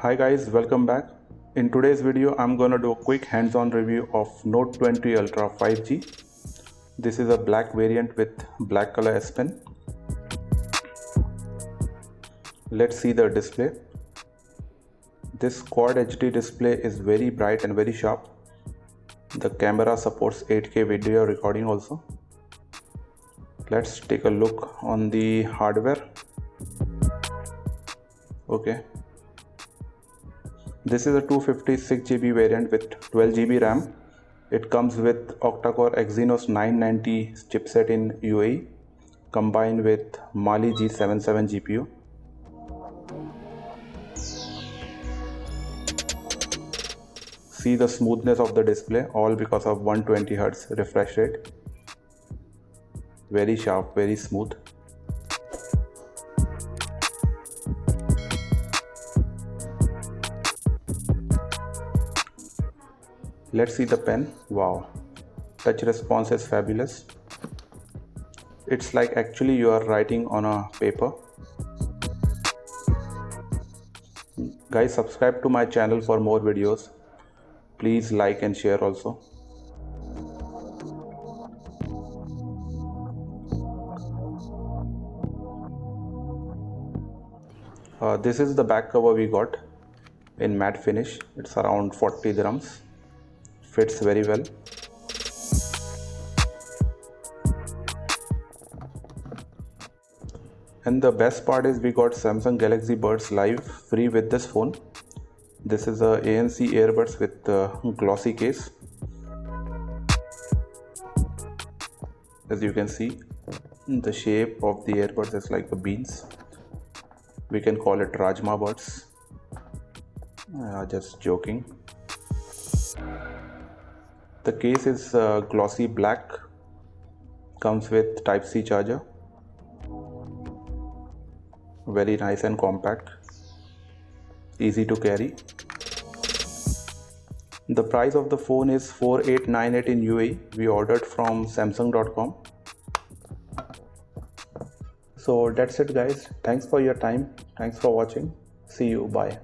Hi guys, welcome back. In today's video, I'm gonna do a quick hands-on review of Note 20 Ultra 5G. This is a black variant with black color S Pen. Let's see the display. This Quad HD display is very bright and very sharp. The camera supports 8K video recording also. Let's take a look on the hardware. Okay. This is a 256GB variant with 12GB RAM. It comes with octa-core Exynos 990 chipset in UAE combined with Mali G77 GPU. See the smoothness of the display, all because of 120Hz refresh rate. Very sharp, very smooth. Let's see the pen. Wow, touch response is fabulous. It's like actually you are writing on a paper. Guys, subscribe to my channel for more videos. Please like and share also. This is the back cover we got in matte finish. It's around 40 dirhams. Fits very well. And the best part is we got Samsung Galaxy Buds Live free with this phone. This is a ANC earbuds with glossy case. As you can see, the shape of the earbuds is like the beans. We can call it Rajma buds. Just joking. The case is glossy black, comes with Type-C charger. Very nice and compact, easy to carry. The price of the phone is 4898 in UAE. We ordered from Samsung.com. So that's it guys. Thanks for your time. Thanks for watching. See you. Bye.